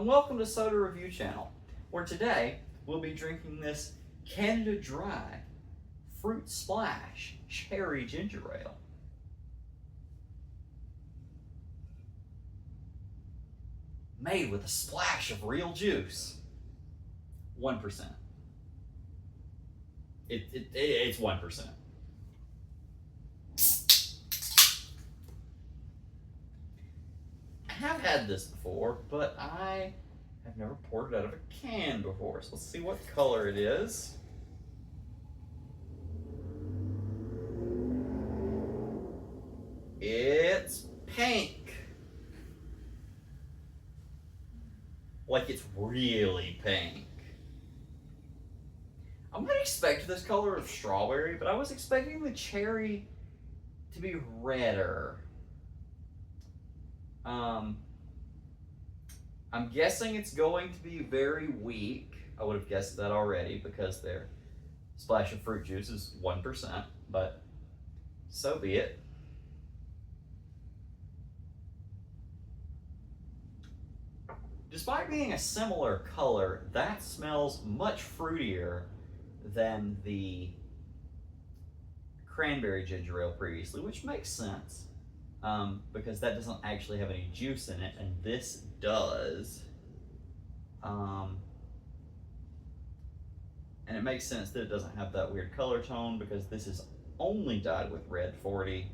and welcome to Soda Review Channel, where today we'll be drinking this Canada Dry Fruit Splash Cherry Ginger Ale. Made with a splash of real juice. 1%. It's 1%. I have had this before, but I have never poured it out of a can before. So let's see what color it is. It's pink. Like it's really pink. I might expect this color of strawberry, but I was expecting the cherry to be redder. I'm guessing it's going to be very weak. I would have guessed that already because their splash of fruit juice is 1%, but so be it. Despite being a similar color, that smells much fruitier than the cranberry ginger ale previously, which makes sense because that doesn't actually have any juice in it, and this does. And it makes sense that it doesn't have that weird color tone because this is only dyed with red 40,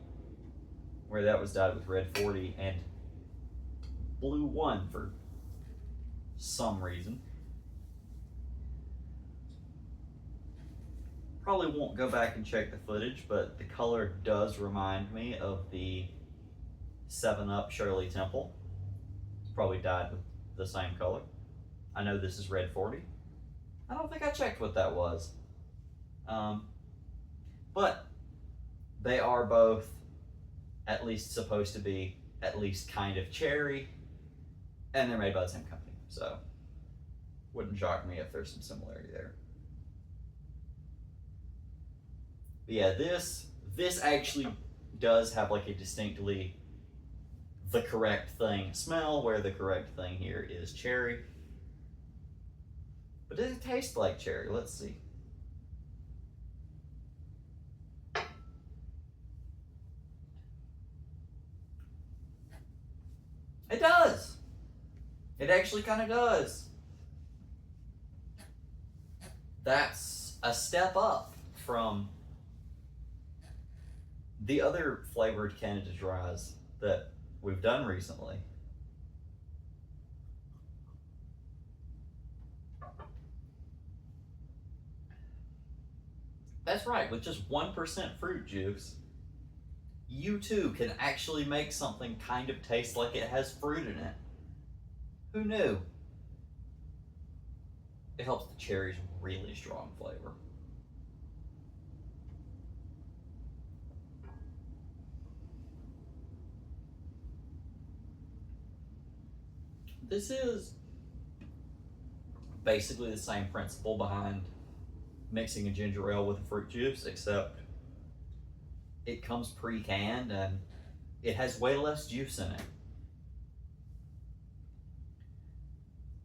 where that was dyed with red 40 and blue 1 for some reason. Probably won't go back and check the footage, but the color does remind me of the 7-Up Shirley Temple. It's probably dyed with the same color. I know this is red 40. I don't think I checked what that was. But they are both at least supposed to be at least kind of cherry, and they're made by the same company, so wouldn't shock me if there's some similarity there. But yeah, this actually does have like a distinctly the correct thing smell, where the correct thing here is cherry. But does it taste like cherry? Let's see. It does. It actually kind of does. That's a step up from the other flavored Canada Dries that we've done recently. That's right, with just 1% fruit juice, you too can actually make something kind of taste like it has fruit in it. Who knew? It helps the cherry's really strong flavor. This is basically the same principle behind mixing a ginger ale with a fruit juice, except it comes pre-canned and it has way less juice in it.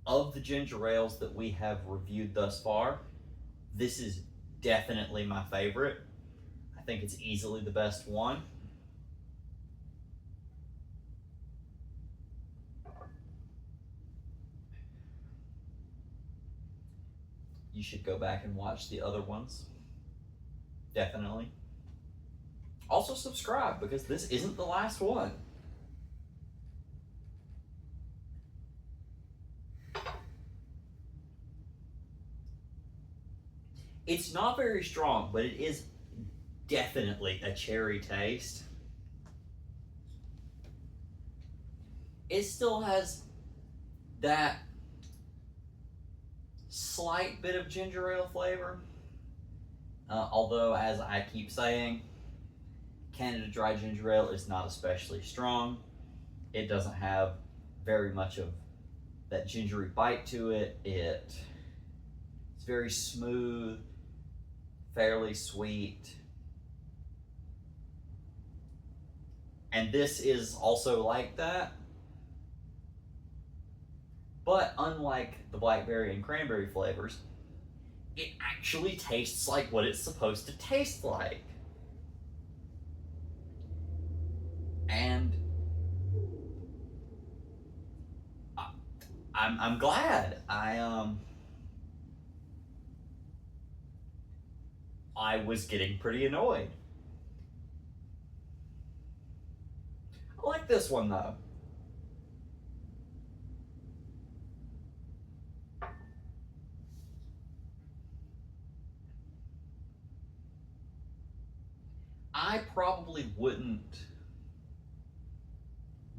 Of the ginger ales that we have reviewed thus far, this is definitely my favorite. I think it's easily the best one. You should go back and watch the other ones. Definitely. Also subscribe because this isn't the last one. It's not very strong, but it is definitely a cherry taste. It still has that slight bit of ginger ale flavor, although, as I keep saying, Canada Dry Ginger Ale is not especially strong. It doesn't have very much of that gingery bite to it. It's very smooth, fairly sweet. And this is also like that. But unlike the blackberry and cranberry flavors, it actually tastes like what it's supposed to taste like. And I'm glad. I was getting pretty annoyed. I like this one though. I probably wouldn't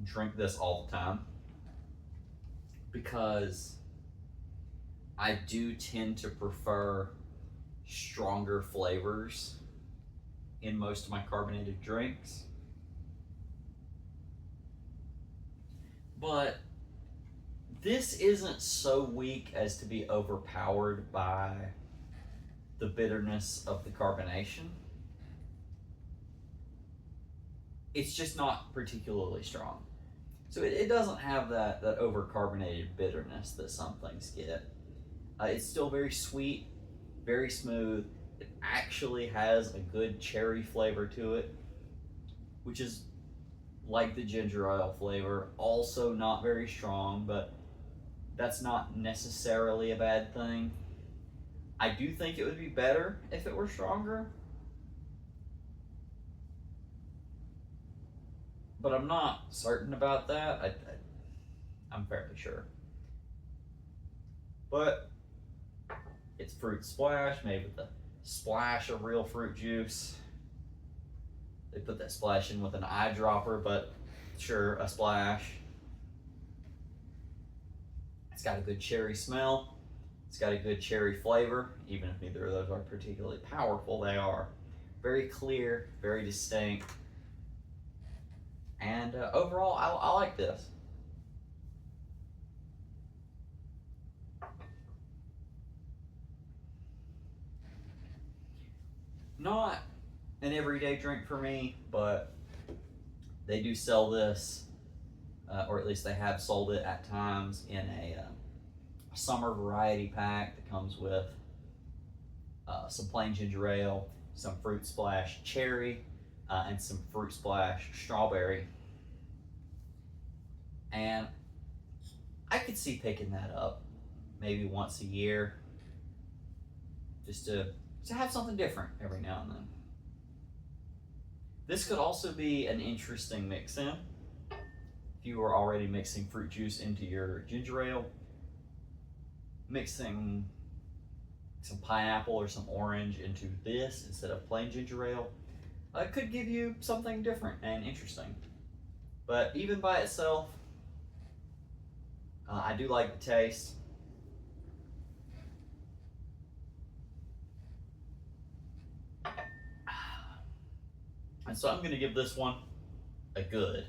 drink this all the time because I do tend to prefer stronger flavors in most of my carbonated drinks. But this isn't so weak as to be overpowered by the bitterness of the carbonation. It's just not particularly strong. So it doesn't have that over-carbonated bitterness that some things get. It's still very sweet, very smooth. It actually has a good cherry flavor to it, which is like the ginger ale flavor. Also not very strong, but that's not necessarily a bad thing. I do think it would be better if it were stronger, but I'm not certain about that. I'm fairly sure. But it's fruit splash made with a splash of real fruit juice. They put that splash in with an eyedropper, but sure, a splash. It's got a good cherry smell. It's got a good cherry flavor, even if neither of those are particularly powerful. They are very clear, very distinct. And overall, I like this. Not an everyday drink for me, but they do sell this, or at least they have sold it at times in a summer variety pack that comes with some plain ginger ale, some fruit splash cherry, and some fruit splash strawberry. And I could see picking that up maybe once a year, just to have something different every now and then. This could also be an interesting mix-in. If you are already mixing fruit juice into your ginger ale, mixing some pineapple or some orange into this instead of plain ginger ale could give you something different and interesting. But even by itself, I do like the taste. And so I'm going to give this one a good.